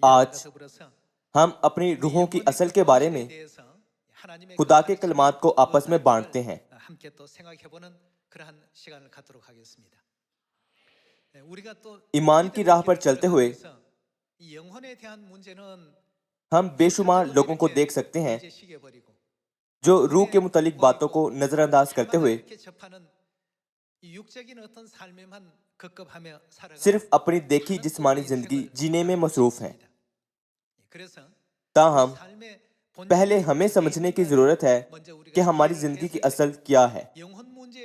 آج ہم اپنی روحوں کی اصل کے بارے میں خدا کے کلمات کو آپس میں بانٹتے ہیں۔ ایمان کی راہ پر چلتے ہوئے ہم بے شمار لوگوں کو دیکھ سکتے ہیں جو روح کے متعلق باتوں کو نظر انداز کرتے ہوئے صرف اپنی دیکھی جسمانی زندگی جینے میں مصروف ہیں۔ تاہم پہلے ہمیں سمجھنے کی ضرورت ہے کہ ہماری زندگی کی اصل کیا ہے۔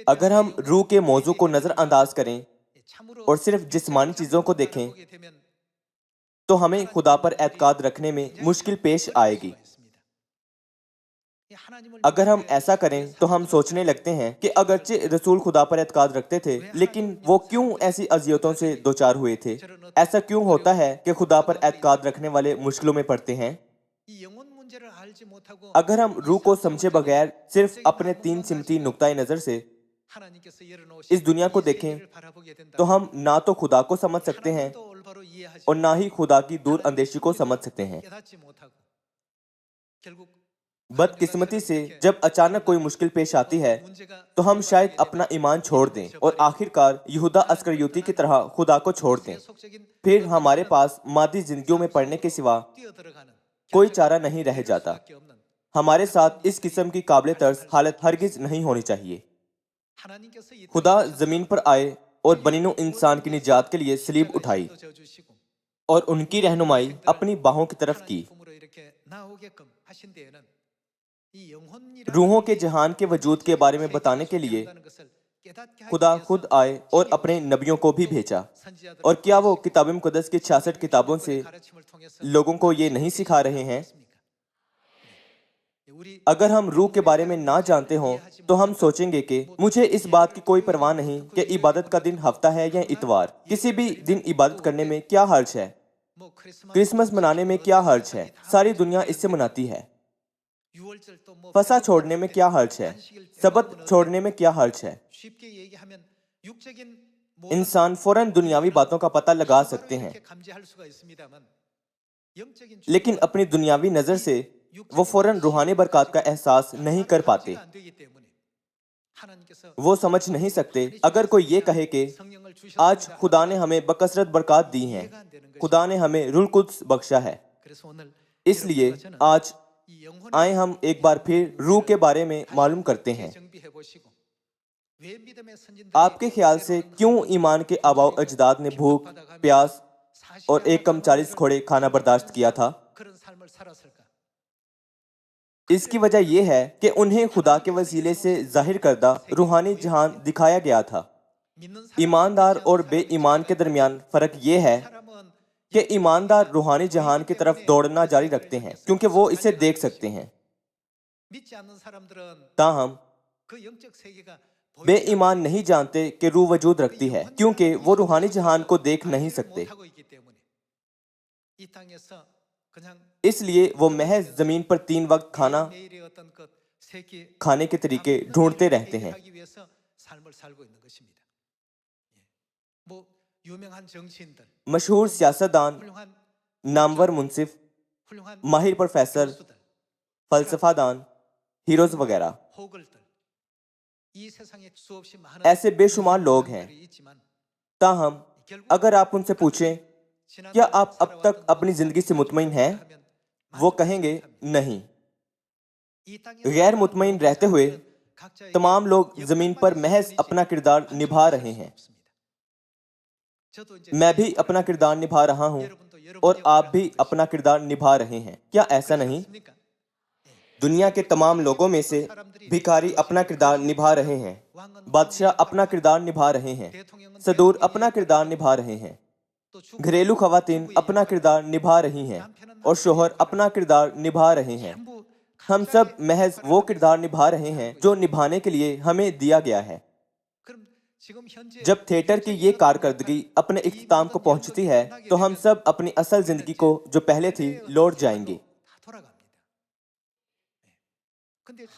اگر ہم روح کے موضوع کو نظر انداز کریں اور صرف جسمانی چیزوں کو دیکھیں تو ہمیں خدا پر اعتقاد رکھنے میں مشکل پیش آئے گی۔ اگر ہم ایسا کریں تو ہم سوچنے لگتے ہیں کہ اگرچہ رسول خدا پر اعتقاد رکھتے تھے لیکن وہ کیوں ایسی اذیتوں سے دوچار ہوئے تھے؟ ایسا کیوں ہوتا ہے کہ خدا پر اعتقاد رکھنے والے مشکلوں میں پڑتے ہیں؟ اگر ہم روح کو سمجھے بغیر صرف اپنے تین سمتی نقطۂ نظر سے اس دنیا کو دیکھیں تو ہم نہ تو خدا کو سمجھ سکتے ہیں اور نہ ہی خدا کی دور اندیشی کو سمجھ سکتے ہیں۔ بدقسمتی سے جب اچانک کوئی مشکل پیش آتی ہے تو ہم شاید اپنا ایمان چھوڑ دیں اور آخر کار یہودا اسکریوتی کی طرح خدا کو چھوڑ دیں۔ پھر ہمارے پاس مادی زندگیوں میں پڑنے کے سوا کوئی چارہ نہیں رہ جاتا۔ ہمارے ساتھ اس قسم کی قابل ترس حالت ہرگز نہیں ہونی چاہیے۔ خدا زمین پر آئے اور بنی نوع انسان کی نجات کے لیے صلیب اٹھائی اور ان کی رہنمائی اپنی باہوں کی طرف کی۔ روحوں کے جہان کے وجود کے بارے میں بتانے کے لیے خدا خود آئے اور اپنے نبیوں کو بھی بھیجا۔ اور کیا وہ کتاب مقدس کی 66 کتابوں سے لوگوں کو یہ نہیں سکھا رہے ہیں؟ اگر ہم روح کے بارے میں نہ جانتے ہوں تو ہم سوچیں گے کہ مجھے اس بات کی کوئی پرواہ نہیں کہ عبادت کا دن ہفتہ ہے یا اتوار، کسی بھی دن عبادت کرنے میں کیا حرج ہے؟ کرسمس منانے میں کیا حرج ہے؟ ساری دنیا اس سے مناتی ہے۔ فسح چھوڑنے میں کیا حرج ہے؟ سبت چھوڑنے میں کیا حرج ہے؟ انسان فوراً دنیاوی باتوں کا پتہ لگا سکتے ہیں لیکن اپنی دنیاوی نظر سے وہ فوراً روحانی برکات کا احساس نہیں کر پاتے۔ وہ سمجھ نہیں سکتے اگر کوئی یہ کہے کہ آج خدا نے ہمیں بکثرت برکات دی ہیں، خدا نے ہمیں روح القدس بخشا ہے۔ اس لیے آج آئیں ہم ایک بار پھر روح کے بارے میں معلوم کرتے ہیں۔ آپ کے خیال سے کیوں ایمان کے آباء و اجداد نے بھوک، پیاس اور 1 کم 40 کھوڑے کھانا برداشت کیا تھا؟ اس کی وجہ یہ ہے کہ انہیں خدا کے وسیلے سے ظاہر کردہ روحانی جہان دکھایا گیا تھا۔ ایماندار اور بے ایمان کے درمیان فرق یہ ہے کہ ایماندار روحانی جہان کی طرف دوڑنا جاری رکھتے ہیں کیونکہ وہ اسے دیکھ سکتے ہیں۔ تاہم بے ایمان نہیں جانتے کہ روح وجود رکھتی ہے کیونکہ وہ روحانی جہان کو دیکھ نہیں سکتے۔ اس لیے وہ محض زمین پر 3 وقت کھانا کھانے کے طریقے ڈھونڈتے رہتے ہیں۔ مشہور سیاستدان، نامور منصف، ماہر پروفیسر، فلسفہ دان، ہیروز وغیرہ، ایسے بے شمار لوگ ہیں۔ تاہم اگر آپ ان سے پوچھیں کیا آپ اب تک اپنی زندگی سے مطمئن ہیں؟ وہ کہیں گے نہیں۔ غیر مطمئن رہتے ہوئے تمام لوگ زمین پر محض اپنا کردار نبھا رہے ہیں۔ میں بھی اپنا کردار نبھا رہا ہوں اور آپ بھی اپنا کردار نبھا رہے ہیں، کیا ایسا نہیں؟ دنیا کے تمام لوگوں میں سے بھکاری اپنا کردار نبھا رہے ہیں، بادشاہ اپنا کردار نبھا رہے ہیں، صدور اپنا کردار نبھا رہے ہیں، گھریلو خواتین اپنا کردار نبھا رہی ہیں اور شوہر اپنا کردار نبھا رہے ہیں۔ ہم سب محض وہ کردار نبھا رہے ہیں جو نبھانے کے لیے ہمیں دیا گیا ہے۔ جب تھیٹر کی یہ کارکردگی اپنے اختتام کو پہنچتی ہے تو ہم سب اپنی اصل زندگی کو جو پہلے تھی لوٹ جائیں گے۔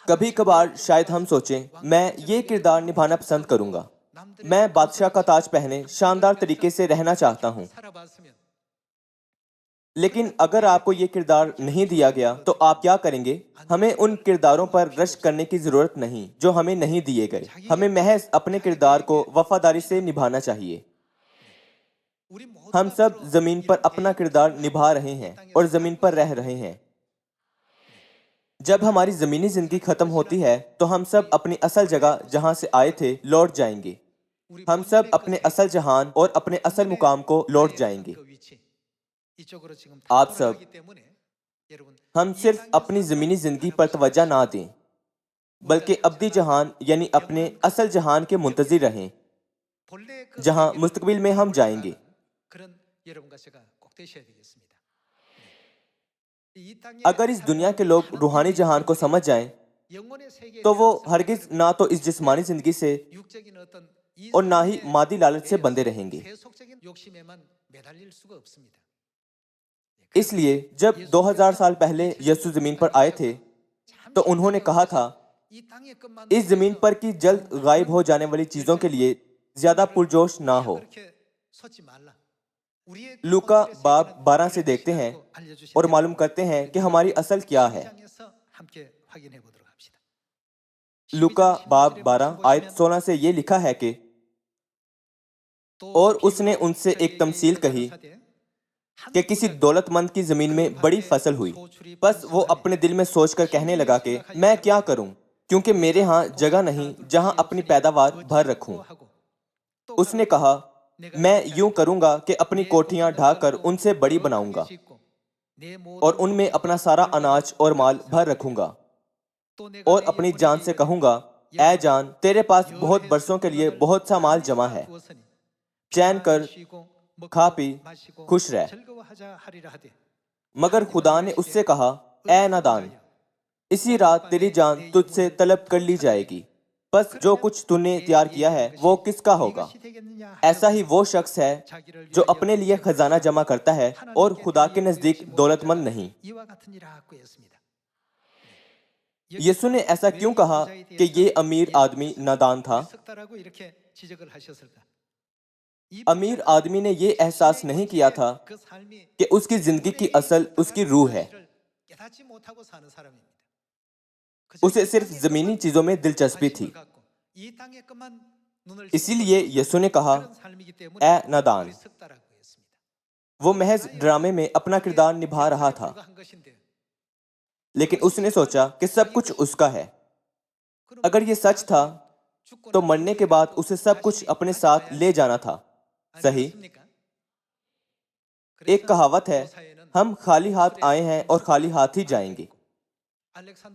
کبھی کبھار شاید ہم سوچیں میں یہ کردار نبھانا پسند کروں گا، میں بادشاہ کا تاج پہنے شاندار طریقے سے رہنا چاہتا ہوں۔ لیکن اگر آپ کو یہ کردار نہیں دیا گیا تو آپ کیا کریں گے؟ ہمیں ان کرداروں پر رشک کرنے کی ضرورت نہیں جو ہمیں نہیں دیے گئے. ہمیں محض اپنے کردار کو وفاداری سے نبھانا چاہیے. ہم سب زمین پر اپنا کردار نبھا رہے ہیں اور زمین پر رہ رہے ہیں. جب ہماری زمینی زندگی ختم ہوتی ہے تو ہم سب اپنی اصل جگہ جہاں سے آئے تھے لوٹ جائیں گے. ہم سب اپنے اصل جہان اور اپنے اصل مقام کو لوٹ جائیں گے. آپ سب ہم صرف اپنی زمینی زندگی پر توجہ نہ دیں بلکہ ابدی جہان یعنی اپنے اصل جہان کے منتظر رہیں جہاں مستقبل میں ہم جائیں گے. اگر اس دنیا کے لوگ روحانی جہان کو سمجھ جائیں تو وہ ہرگز نہ تو اس جسمانی زندگی سے اور نہ ہی مادی لالچ سے بندھے رہیں گے. اس لیے جب 2000 سال پہلے یسوع زمین پر آئے تھے تو انہوں نے کہا تھا اس زمین پر کی جلد غائب ہو جانے والی چیزوں کے لیے زیادہ پرجوش نہ ہو. لوکا باب 12 سے دیکھتے ہیں اور معلوم کرتے ہیں کہ ہماری اصل کیا ہے. لوکا باب 12 آیت 16 سے یہ لکھا ہے کہ اور اس نے ان سے ایک تمثیل کہی کہ کسی دولت مند کی زمین میں بڑی فصل ہوئی. بس وہ اپنے دل میں سوچ کر کہنے لگا کہ میں کیا کروں کیونکہ میرے ہاں جگہ نہیں جہاں اپنی پیداوار بھر رکھوں. اس نے کہا میں یوں کروں گا کہ اپنی کوٹھیاں ڈھا کر ان سے بڑی بناؤں گا اور ان میں اپنا سارا اناج اور مال بھر رکھوں گا اور اپنی جان سے کہوں گا اے جان تیرے پاس بہت برسوں کے لیے بہت سا مال جمع ہے، چین کر کھا پی خوش رہ. مگر خدا نے اس سے کہا اے نادان اسی رات تیری جان تجھ سے طلب کر لی جائے گی. بس جو کچھ تو نے تیار کیا ہے وہ کس کا ہوگا؟ ایسا ہی وہ شخص ہے جو اپنے لیے خزانہ جمع کرتا ہے اور خدا کے نزدیک دولت مند نہیں. یسوع نے ایسا کیوں کہا کہ یہ امیر آدمی نادان تھا؟ امیر آدمی نے یہ احساس نہیں کیا تھا کہ اس کی زندگی کی اصل اس کی روح ہے. اسے صرف زمینی چیزوں میں دلچسپی تھی. اسی لیے یسوع نے کہا اے نادان. وہ محض ڈرامے میں اپنا کردار نبھا رہا تھا لیکن اس نے سوچا کہ سب کچھ اس کا ہے. اگر یہ سچ تھا تو مرنے کے بعد اسے سب کچھ اپنے ساتھ لے جانا تھا. صحیح؟ ایک کہاوت ہے ہم خالی ہاتھ آئے ہیں اور خالی ہاتھ ہی جائیں گے.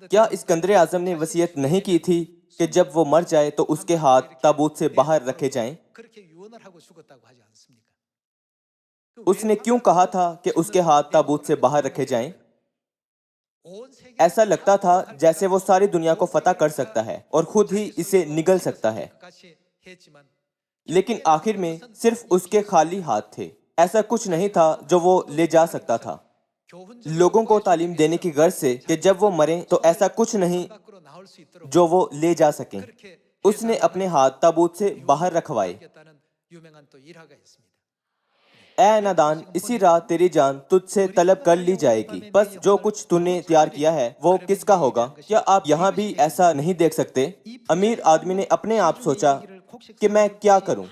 کیا اسکندر اعظم نے وصیت نہیں کی تھی کہ جب وہ مر جائے تو اس کے ہاتھ تابوت سے باہر رکھے جائیں؟ اس نے کیوں کہا تھا کہ اس کے ہاتھ تابوت سے باہر رکھے جائیں؟ ایسا لگتا تھا جیسے وہ ساری دنیا کو فتح کر سکتا ہے اور خود ہی اسے نگل سکتا ہے. لیکن آخر میں صرف اس کے خالی ہاتھ تھے. ایسا کچھ نہیں تھا جو وہ لے جا سکتا تھا. لوگوں کو تعلیم دینے کی غرض سے کہ جب وہ مریں تو ایسا کچھ نہیں جو وہ لے جا سکیں. اس نے اپنے ہاتھ تابوت سے باہر رکھوائے. اے نادان اسی رات تیری جان تجھ سے طلب کر لی جائے گی. بس جو کچھ تو نے تیار کیا ہے وہ کس کا ہوگا؟ کیا آپ یہاں بھی ایسا نہیں دیکھ سکتے؟ امیر آدمی نے اپنے آپ سوچا کہ میں کیا کروں،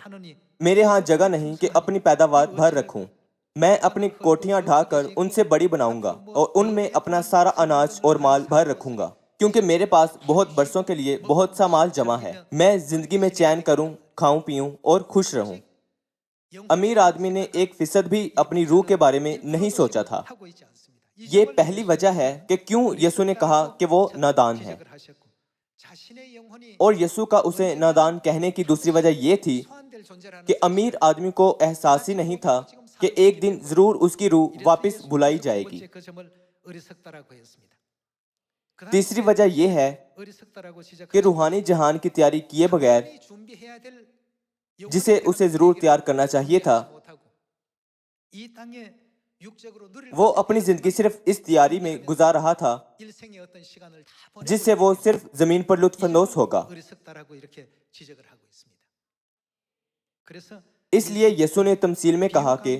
میرے ہاں جگہ نہیں کہ اپنی پیداوار بھر رکھوں. میں اپنی کوٹھیاں ڈھا کر ان سے بڑی بناؤں گا اور ان میں اپنا سارا اناج اور مال بھر رکھوں گا کیونکہ میرے پاس بہت برسوں کے لیے بہت سا مال جمع ہے. میں زندگی میں چین کروں، کھاؤں پیوں اور خوش رہوں. امیر آدمی نے 1% بھی اپنی روح کے بارے میں نہیں سوچا تھا. یہ پہلی وجہ ہے کہ کیوں یسوع نے کہا کہ وہ نادان ہے. اور یسوع کا اسے نادان کہنے کی دوسری وجہ یہ تھی کہ امیر آدمی کو احساس ہی نہیں تھا کہ ایک دن ضرور اس کی روح واپس بلائی جائے گی. تیسری وجہ یہ ہے کہ روحانی جہان کی تیاری کیے بغیر جسے اسے ضرور تیار کرنا چاہیے تھا وہ اپنی زندگی صرف اس تیاری میں گزار رہا تھا جس سے وہ صرف زمین پر لطف اندوز ہوگا. اس لیے یسوع نے تمثیل میں کہا کہ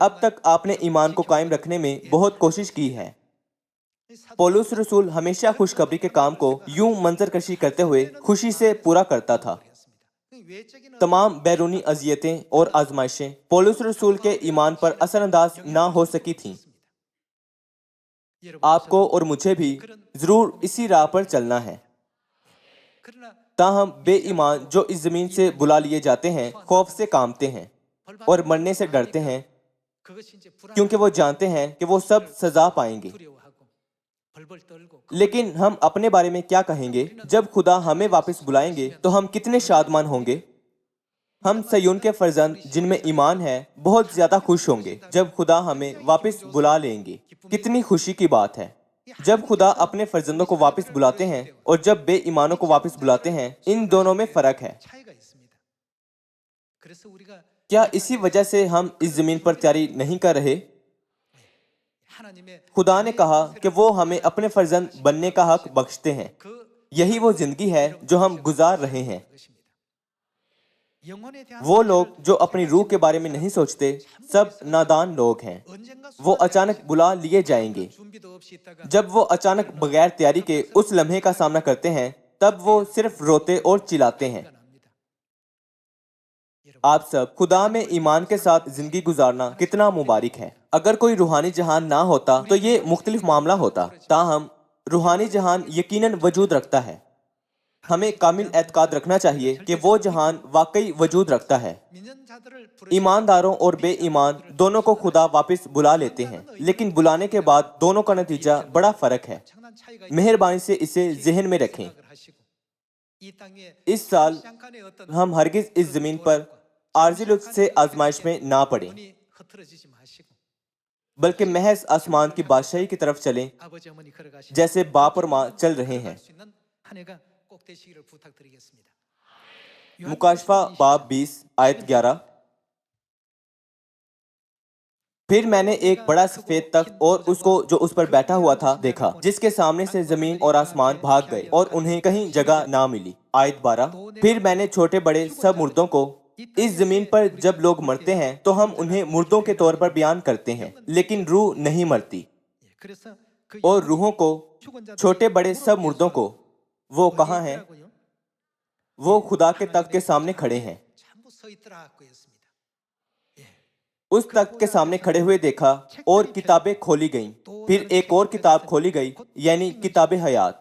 اب تک آپ نے ایمان کو قائم رکھنے میں بہت کوشش کی ہے۔ پولس رسول ہمیشہ خوشخبری کے کام کو یوں منظر کشی کرتے ہوئے خوشی سے پورا کرتا تھا۔ تمام بیرونی اذیتیں اور آزمائشیں پولس رسول کے ایمان پر اثر انداز نہ ہو سکی تھیں۔ آپ کو اور مجھے بھی ضرور اسی راہ پر چلنا ہے۔ تاہم بے ایمان جو اس زمین سے بلا لیے جاتے ہیں خوف سے کانپتے ہیں اور مرنے سے ڈرتے ہیں، کیونکہ وہ جانتے ہیں کہ وہ سب سزا پائیں گے۔ لیکن ہم اپنے بارے میں کیا کہیں گے؟ جب خدا ہمیں واپس بلائیں گے تو ہم کتنے شادمان ہوں گے۔ ہم سیون کے فرزند جن میں ایمان ہے بہت زیادہ خوش ہوں گے جب خدا ہمیں واپس بلا لیں گے۔ کتنی خوشی کی بات ہے۔ جب خدا اپنے فرزندوں کو واپس بلاتے ہیں اور جب بے ایمانوں کو واپس بلاتے ہیں، ان دونوں میں فرق ہے۔ کیا اسی وجہ سے ہم اس زمین پر تیاری نہیں کر رہے؟ خدا نے کہا کہ وہ ہمیں اپنے فرزند بننے کا حق بخشتے ہیں۔ یہی وہ زندگی ہے جو ہم گزار رہے ہیں۔ وہ لوگ جو اپنی روح کے بارے میں نہیں سوچتے سب نادان لوگ ہیں۔ وہ اچانک بلا لیے جائیں گے۔ جب وہ اچانک بغیر تیاری کے اس لمحے کا سامنا کرتے ہیں تب وہ صرف روتے اور چلاتے ہیں۔ آپ سب خدا میں ایمان کے ساتھ زندگی گزارنا کتنا مبارک ہے۔ اگر کوئی روحانی جہان نہ ہوتا تو یہ مختلف معاملہ ہوتا، تاہم روحانی جہان یقیناً وجود رکھتا ہے۔ ہمیں کامل اعتقاد رکھنا چاہیے کہ وہ جہان واقعی وجود رکھتا ہے۔ ایمانداروں اور بے ایمان دونوں کو خدا واپس بلا لیتے ہیں، لیکن بلانے کے بعد دونوں کا نتیجہ بڑا فرق ہے۔ مہربانی سے اسے ذہن میں رکھیں۔ اس سال ہم ہرگز اس زمین پر عارضی لطف سے آزمائش میں نہ پڑیں، بلکہ محض آسمان کی بادشاہی کی طرف چلیں جیسے باپ اور ماں چل رہے ہیں۔ مکاشفہ باب 20 آیت 11۔ پھر میں نے ایک بڑا سفید تخت اور اس کو جو اس پر بیٹھا ہوا تھا دیکھا، جس کے سامنے سے زمین اور آسمان بھاگ گئے اور انہیں کہیں جگہ نہ ملی۔ آیت 12۔ پھر میں نے چھوٹے بڑے سب مردوں کو، اس زمین پر جب لوگ مرتے ہیں تو ہم انہیں مردوں کے طور پر بیان کرتے ہیں، لیکن روح نہیں مرتی، اور روحوں کو، چھوٹے بڑے سب مردوں کو، وہ کہاں ہیں؟ وہ خدا کے تخت کے سامنے کھڑے ہیں۔ اس تخت کے سامنے کھڑے ہوئے دیکھا اور کتابیں کھولی گئیں۔ پھر ایک اور کتاب کھولی گئی، یعنی کتاب حیات،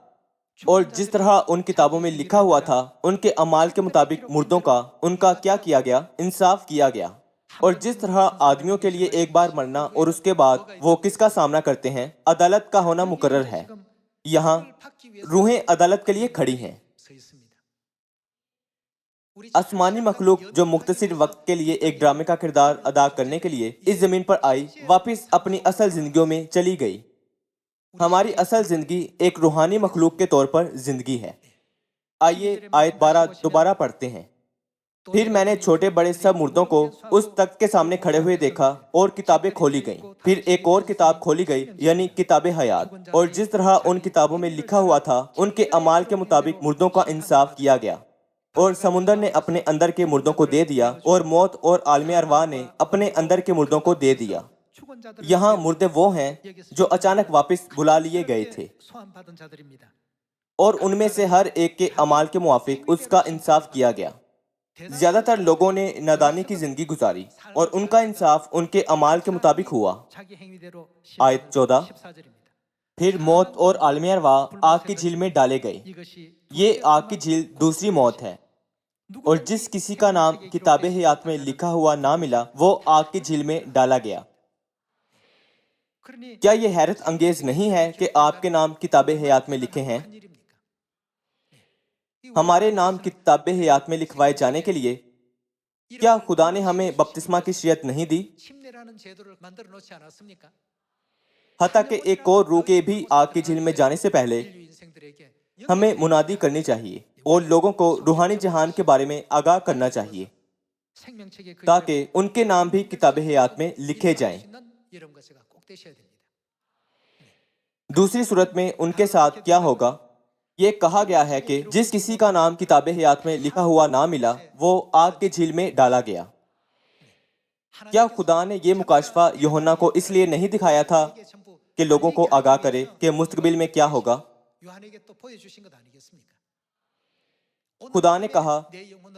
اور جس طرح ان کتابوں میں لکھا ہوا تھا ان کے اعمال کے مطابق مردوں کا ان کا کیا کیا گیا؟ انصاف کیا گیا۔ اور جس طرح آدمیوں کے لیے ایک بار مرنا اور اس کے بعد وہ کس کا سامنا کرتے ہیں؟ عدالت کا ہونا مقرر ہے۔ یہاں روحیں عدالت کے لیے کھڑی ہیں۔ آسمانی مخلوق جو مختصر وقت کے لیے ایک ڈرامے کا کردار ادا کرنے کے لیے اس زمین پر آئی، واپس اپنی اصل زندگیوں میں چلی گئی۔ ہماری اصل زندگی ایک روحانی مخلوق کے طور پر زندگی ہے۔ آئیے آیت 12 دوبارہ پڑھتے ہیں۔ پھر میں نے چھوٹے بڑے سب مردوں کو اس تخت کے سامنے کھڑے ہوئے دیکھا اور کتابیں کھولی گئیں۔ پھر ایک اور کتاب کھولی گئی، یعنی کتاب حیات، اور جس طرح ان کتابوں میں لکھا ہوا تھا ان کے اعمال کے مطابق مردوں کا انصاف کیا گیا۔ اور سمندر نے اپنے اندر کے مردوں کو دے دیا، اور موت اور عالم ارواح نے اپنے اندر کے مردوں کو دے دیا۔ یہاں مردے وہ ہیں جو اچانک واپس بلا لیے گئے تھے، اور ان میں سے ہر ایک کے اعمال کے موافق اس کا انصاف کیا گیا۔ زیادہ تر لوگوں نے نادانی کی زندگی گزاری اور ان کا انصاف ان کے اعمال کے مطابق ہوا۔ آیت 14۔ پھر موت اور عالم ارواح آگ کی جھیل میں ڈالے گئے۔ یہ آگ کی جھیل دوسری موت ہے، اور جس کسی کا نام کتاب حیات میں لکھا ہوا نہ ملا وہ آگ کی جھیل میں ڈالا گیا۔ کیا یہ حیرت انگیز نہیں ہے کہ آپ کے نام کتاب حیات میں لکھے ہیں؟ ہمارے نام کتاب حیات میں لکھوائے جانے کے لیے کیا خدا نے ہمیں بپتسمہ کی شریعت نہیں دی؟ حتیٰ کہ ایک اور روح کے بھی آگ کی جھیل میں جانے سے پہلے ہمیں منادی کرنی چاہیے اور لوگوں کو روحانی جہان کے بارے میں آگاہ کرنا چاہیے تاکہ ان کے نام بھی کتاب حیات میں لکھے جائیں۔ دوسری صورت میں ان کے ساتھ کیا ہوگا؟ یہ کہا گیا ہے کہ جس کسی کا نام کتاب حیات میں لکھا ہوا نہ ملا وہ آگ کی جھیل میں ڈالا گیا۔ کیا خدا نے یہ مکاشفہ یوحنا کو اس لیے نہیں دکھایا تھا کہ لوگوں کو آگاہ کرے کہ مستقبل میں کیا ہوگا؟ خدا نے کہا،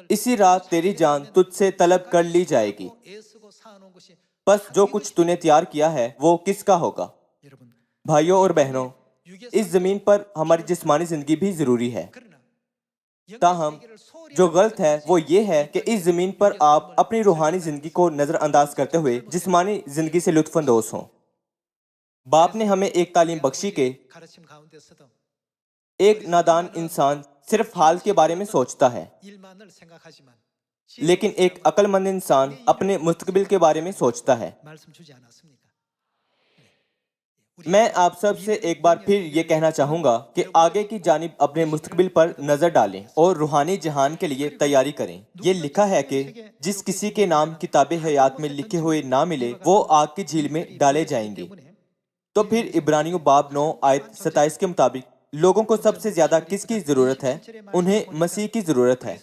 اسی رات تیری جان تجھ سے طلب کر لی جائے گی، پس جو کچھ تو نے تیار کیا ہے وہ کس کا ہوگا؟ بھائیوں اور بہنوں، اس زمین پر ہماری جسمانی زندگی بھی ضروری ہے، تاہم جو غلط ہے وہ یہ ہے کہ اس زمین پر آپ اپنی روحانی زندگی کو نظر انداز کرتے ہوئے جسمانی زندگی سے لطف اندوز ہوں۔ باپ نے ہمیں ایک تعلیم بخشی کہ ایک نادان انسان صرف حال کے بارے میں سوچتا ہے، لیکن ایک عقل مند انسان اپنے مستقبل کے بارے میں سوچتا ہے۔ میں آپ سب سے ایک بار پھر یہ کہنا چاہوں گا کہ آگے کی جانب اپنے مستقبل پر نظر ڈالیں اور روحانی جہان کے لیے تیاری کریں۔ یہ لکھا ہے کہ جس کسی کے نام کتاب حیات میں لکھے ہوئے نہ ملے وہ آگ کی جھیل میں ڈالے جائیں گے۔ تو پھر عبرانیوں باب 9 آیت 27 کے مطابق لوگوں کو سب سے زیادہ کس کی ضرورت ہے؟ انہیں مسیح کی ضرورت ہے۔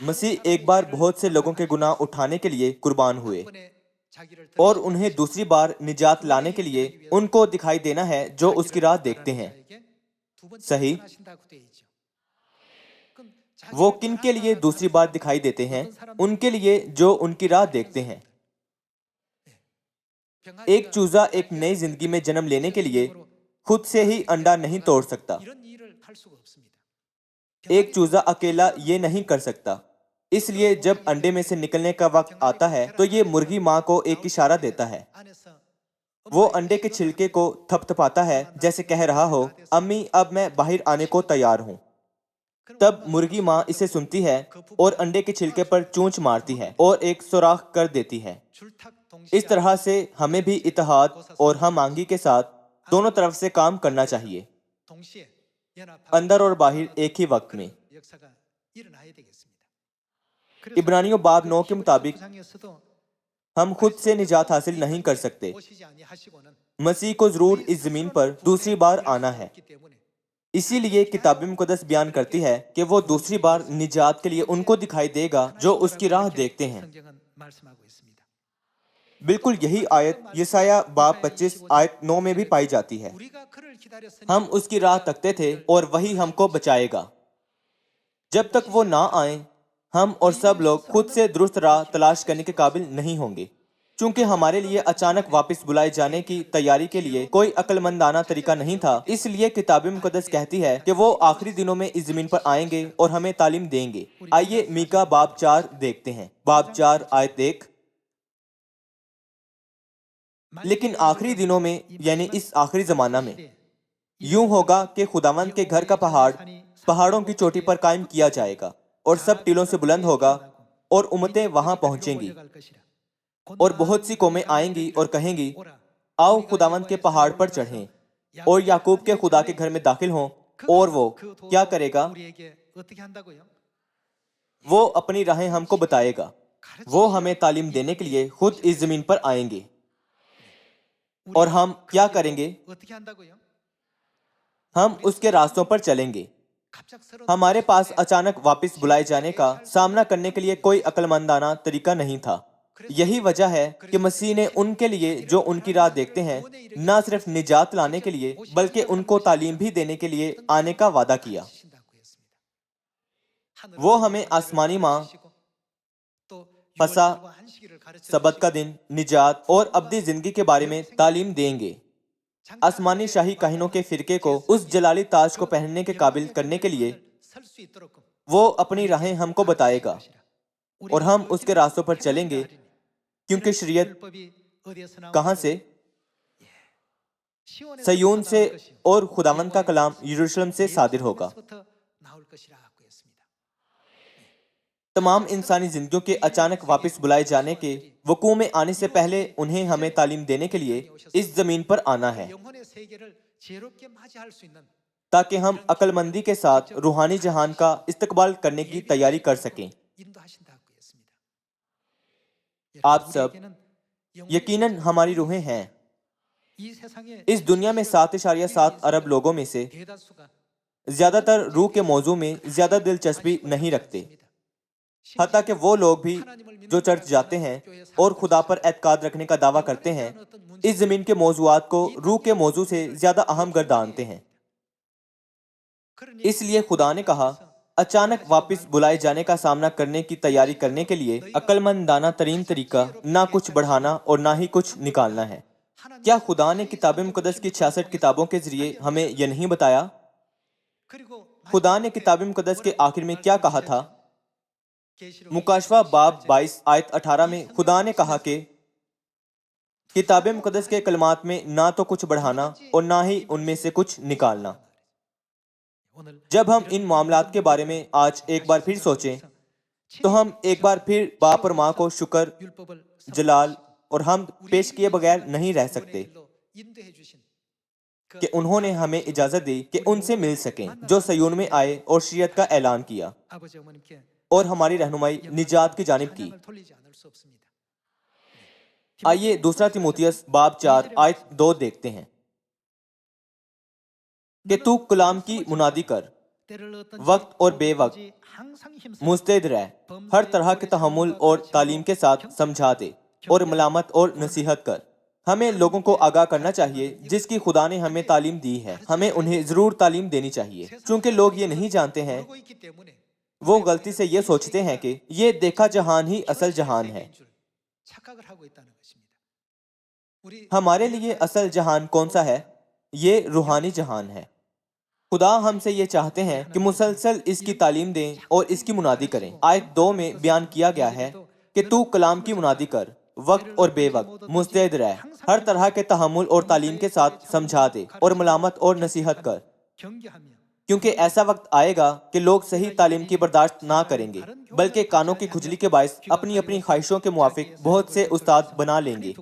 مسیح ایک بار بہت سے لوگوں کے گناہ اٹھانے کے لیے قربان ہوئے، اور انہیں دوسری بار نجات لانے کے لیے ان کو دکھائی دینا ہے جو اس کی راہ دیکھتے ہیں۔ صحیح؟ وہ کن کے لیے دوسری بار دکھائی دیتے ہیں؟ ان کے لیے جو ان کی راہ دیکھتے ہیں۔ ایک چوزا ایک نئی زندگی میں جنم لینے کے لیے خود سے ہی انڈا نہیں توڑ سکتا۔ ایک چوزا اکیلا یہ نہیں کر سکتا، اس لیے جب انڈے میں سے نکلنے کا وقت آتا ہے تو یہ مرغی ماں کو ایک اشارہ دیتا ہے۔ وہ انڈے کے چھلکے کو تھپ تھپاتا ہے جیسے کہہ رہا ہو، امی اب میں باہر آنے کو تیار ہوں۔ تب مرغی ماں اسے سنتی ہے اور انڈے کے چھلکے پر چونچ مارتی ہے اور ایک سوراخ کر دیتی ہے۔ اس طرح سے ہمیں بھی اتحاد اور ہم آہنگی کے ساتھ دونوں طرف سے کام کرنا چاہیے، اندر اور باہر ایک ہی وقت میں۔ عبرانیوں باب 9 کے مطابق ہم خود سے نجات حاصل نہیں کر سکتے، مسیح کو ضرور اس زمین پر دوسری بار آنا ہے۔ اسی لیے کتاب مقدس بیان کرتی ہے کہ وہ دوسری بار نجات کے لیے ان کو دکھائی دے گا جو اس کی راہ دیکھتے ہیں۔ بالکل یہی آیت یسایہ باب 25 آیت 9 میں بھی پائی جاتی ہے۔ ہم اس کی راہ تکتے تھے اور وہی ہم کو بچائے گا۔ جب تک وہ نہ آئیں ہم اور سب لوگ خود سے درست راہ تلاش کرنے کے قابل نہیں ہوں گے، چونکہ ہمارے لیے اچانک واپس بلائے جانے کی تیاری کے لیے کوئی عقل مندانہ طریقہ نہیں تھا۔ اس لیے کتاب مقدس کہتی ہے کہ وہ آخری دنوں میں اس زمین پر آئیں گے اور ہمیں تعلیم دیں گے۔ آئیے میکا باب 4 دیکھتے ہیں۔ باب 4 آیت 1۔ لیکن آخری دنوں میں یعنی اس آخری زمانہ میں یوں ہوگا کہ خداوند کے گھر کا پہاڑ پہاڑوں کی چوٹی پر قائم کیا جائے گا اور سب ٹیلوں سے بلند ہوگا اور امتیں وہاں پہنچیں گی، اور بہت سی قومیں آئیں گی اور کہیں گی، آؤ خداوند کے پہاڑ پر چڑھیں اور یعقوب کے خدا کے گھر میں داخل ہوں۔ اور وہ کیا کرے گا؟ وہ اپنی راہیں ہم کو بتائے گا۔ وہ ہمیں تعلیم دینے کے لیے خود اس زمین پر آئیں گے، اور ہم کیا کریں گے؟ ہم اس کے راستوں پر چلیں گے۔ ہمارے پاس اچانک واپس بلائے جانے کا سامنا کرنے کے لیے کوئی عقل مندانہ طریقہ نہیں تھا۔ یہی وجہ ہے کہ مسیح نے ان کے لیے جو ان کی راہ دیکھتے ہیں نہ صرف نجات لانے کے لیے بلکہ ان کو تعلیم بھی دینے کے لیے آنے کا وعدہ کیا۔ وہ ہمیں آسمانی ماں، فسح، سبت کا دن، نجات اور ابدی زندگی کے بارے میں تعلیم دیں گے۔ آسمانی شاہی کاہنوں کے فرقے کو اس جلالی تاج کو پہننے کے قابل کرنے کے لیے وہ اپنی راہیں ہم کو بتائے گا، اور ہم اس کے راستوں پر چلیں گے، کیونکہ شریعت کہاں سے؟ سیون سے، اور خداوند کا کلام یروشلم سے صادر ہوگا۔ تمام انسانی زندگیوں کے اچانک واپس بلائے جانے کے وقوع میں آنے سے پہلے انہیں ہمیں تعلیم دینے کے لیے اس زمین پر آنا ہے، تاکہ ہم عقل مندی کے ساتھ روحانی جہان کا استقبال کرنے کی تیاری کر سکیں۔ آپ سب یقیناً ہماری روحیں ہیں۔ اس دنیا میں 7.7 ارب لوگوں میں سے زیادہ تر روح کے موضوع میں زیادہ دلچسپی نہیں رکھتے۔ حتیٰ کہ وہ لوگ بھی جو چرچ جاتے ہیں اور خدا پر اعتقاد رکھنے کا دعویٰ کرتے ہیں اس زمین کے موضوعات کو روح کے موضوع سے زیادہ اہم گردانتے ہیں۔ اس لیے خدا نے کہا اچانک واپس بلائے جانے کا سامنا کرنے کی تیاری کرنے کے لیے عقل مندانہ ترین طریقہ نہ کچھ بڑھانا اور نہ ہی کچھ نکالنا ہے۔ کیا خدا نے کتاب مقدس کی 66 کتابوں کے ذریعے ہمیں یہ نہیں بتایا؟ خدا نے کتاب مقدس کے آخر میں کیا کہا تھا؟ مکاشفہ باب 22 آیت 18 میں خدا نے کہا کہ کتاب مقدس کے کلمات میں نہ تو کچھ بڑھانا اور نہ ہی ان میں سے کچھ نکالنا۔ جب ہم ان معاملات کے بارے میں آج ایک بار پھر سوچیں تو ہم ایک بار پھر باپ اور ماں کو شکر، جلال اور حمد پیش کیے بغیر نہیں رہ سکتے کہ انہوں نے ہمیں اجازت دی کہ ان سے مل سکیں جو سیون میں آئے اور شریعت کا اعلان کیا اور ہماری رہنمائی نجات کی جانب کی۔ آئیے دوسرا تیموتھیوس باب 4 آیت 2 دیکھتے ہیں کہ تو کلام کی منادی کر، وقت اور بے وقت مستعد رہ، ہر طرح کے تحمل اور تعلیم کے ساتھ سمجھا دے اور ملامت اور نصیحت کر۔ ہمیں لوگوں کو آگاہ کرنا چاہیے جس کی خدا نے ہمیں تعلیم دی ہے، ہمیں انہیں ضرور تعلیم دینی چاہیے۔ چونکہ لوگ یہ نہیں جانتے ہیں، وہ غلطی سے یہ سوچتے ہیں کہ یہ دیکھا جہان ہی اصل جہان ہے۔ ہمارے لیے اصل جہان کون سا ہے؟ یہ روحانی جہان ہے۔ خدا ہم سے یہ چاہتے ہیں کہ مسلسل اس کی تعلیم دیں اور اس کی منادی کریں۔ آیت 2 میں بیان کیا گیا ہے کہ تو کلام کی منادی کر، وقت اور بے وقت مستعد رہ، ہر طرح کے تحمل اور تعلیم کے ساتھ سمجھا دے اور ملامت اور نصیحت کر، کیونکہ ایسا وقت آئے گا کہ لوگ صحیح تعلیم کی برداشت نہ کریں گے، بلکہ کانوں کی کھجلی کے باعث اپنی اپنی خواہشوں کے موافق بہت سے استاد بنا لیں گے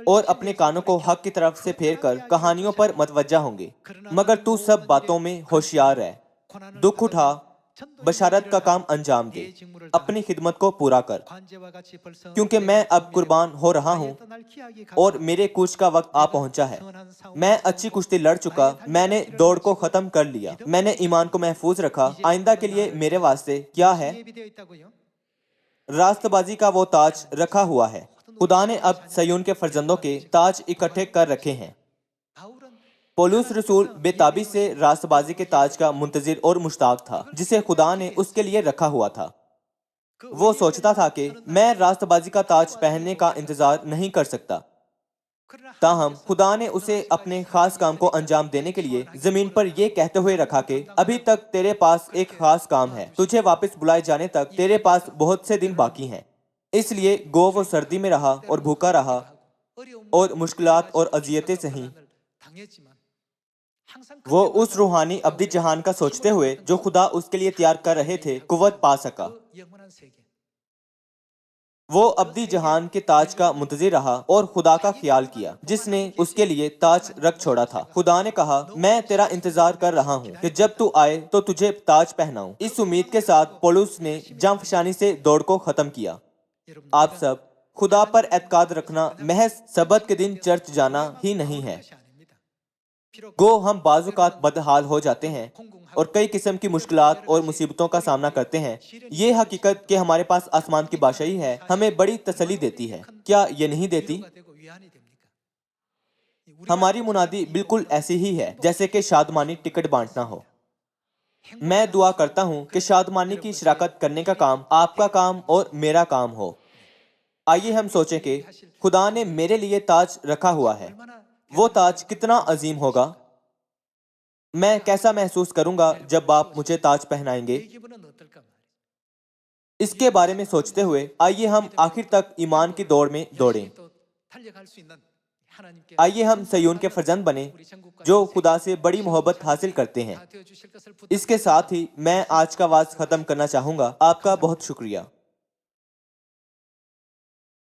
اور اپنے کانوں کو حق کی طرف سے پھیر کر کہانیوں پر متوجہ ہوں گے۔ مگر تو سب باتوں میں ہوشیار رہ، دکھ اٹھا، بشارت کا کام انجام دے، اپنی خدمت کو پورا کر، کیونکہ میں اب قربان ہو رہا ہوں اور میرے کوچ کا وقت آ پہنچا ہے۔ میں اچھی کشتی لڑ چکا، میں نے دوڑ کو ختم کر لیا، میں نے ایمان کو محفوظ رکھا۔ آئندہ کے لیے میرے واسطے کیا ہے؟ راست بازی کا وہ تاج رکھا ہوا ہے۔ خدا نے اب سیون کے فرزندوں کے تاج اکٹھے کر رکھے ہیں۔ پولس رسول بے تابی سے راست بازی کے تاج کا منتظر اور مشتاق تھا جسے خدا نے اس کے لیے رکھا ہوا تھا۔ وہ سوچتا تھا کہ میں راست بازی کا تاج پہننے کا انتظار نہیں کر سکتا، تاہم خدا نے اسے اپنے خاص کام کو انجام دینے کے لیے زمین پر یہ کہتے ہوئے رکھا کہ ابھی تک تیرے پاس ایک خاص کام ہے، تجھے واپس بلائے جانے تک تیرے پاس بہت سے دن باقی ہیں۔ اس لیے گو وہ سردی میں رہا اور بھوکا رہا اور مشکلات اور اذیتیں سہیں، وہ اس روحانی ابدی جہان کا سوچتے ہوئے جو خدا اس کے لیے تیار کر رہے تھے قوت پا سکا۔ وہ ابدی جہان کے تاج کا منتظر رہا اور خدا کا خیال کیا جس نے اس کے لیے تاج رکھ چھوڑا تھا۔ خدا نے کہا میں تیرا انتظار کر رہا ہوں کہ جب تو آئے تو تجھے تاج پہناؤں۔ اس امید کے ساتھ پولس نے جام فشانی سے دوڑ کو ختم کیا۔ آپ سب خدا پر اعتقاد رکھنا محض سبت کے دن چرچ جانا ہی نہیں ہے۔ گو ہم بعض اوقات بدحال ہو جاتے ہیں اور کئی قسم کی مشکلات اور مصیبتوں کا سامنا کرتے ہیں، یہ حقیقت کہ ہمارے پاس آسمان کی بادشاہی ہے ہمیں بڑی تسلی دیتی ہے۔ کیا یہ نہیں دیتی؟ ہماری منادی بالکل ایسی ہی ہے جیسے کہ شادمانی ٹکٹ بانٹنا ہو۔ میں دعا کرتا ہوں کہ شادمانی کی شراکت کرنے کا کام آپ کا کام اور میرا کام ہو۔ آئیے ہم سوچیں کہ خدا نے میرے لیے تاج رکھا ہوا ہے، وہ تاج کتنا عظیم ہوگا۔ میں کیسا محسوس کروں گا جب آپ مجھے تاج پہنائیں گے؟ اس کے بارے میں سوچتے ہوئے آئیے ہم آخر تک ایمان کی دوڑ میں دوڑیں۔ آئیے ہم سیون کے فرزند بنیں جو خدا سے بڑی محبت حاصل کرتے ہیں۔ اس کے ساتھ ہی میں آج کا وعظ ختم کرنا چاہوں گا۔ آپ کا بہت شکریہ۔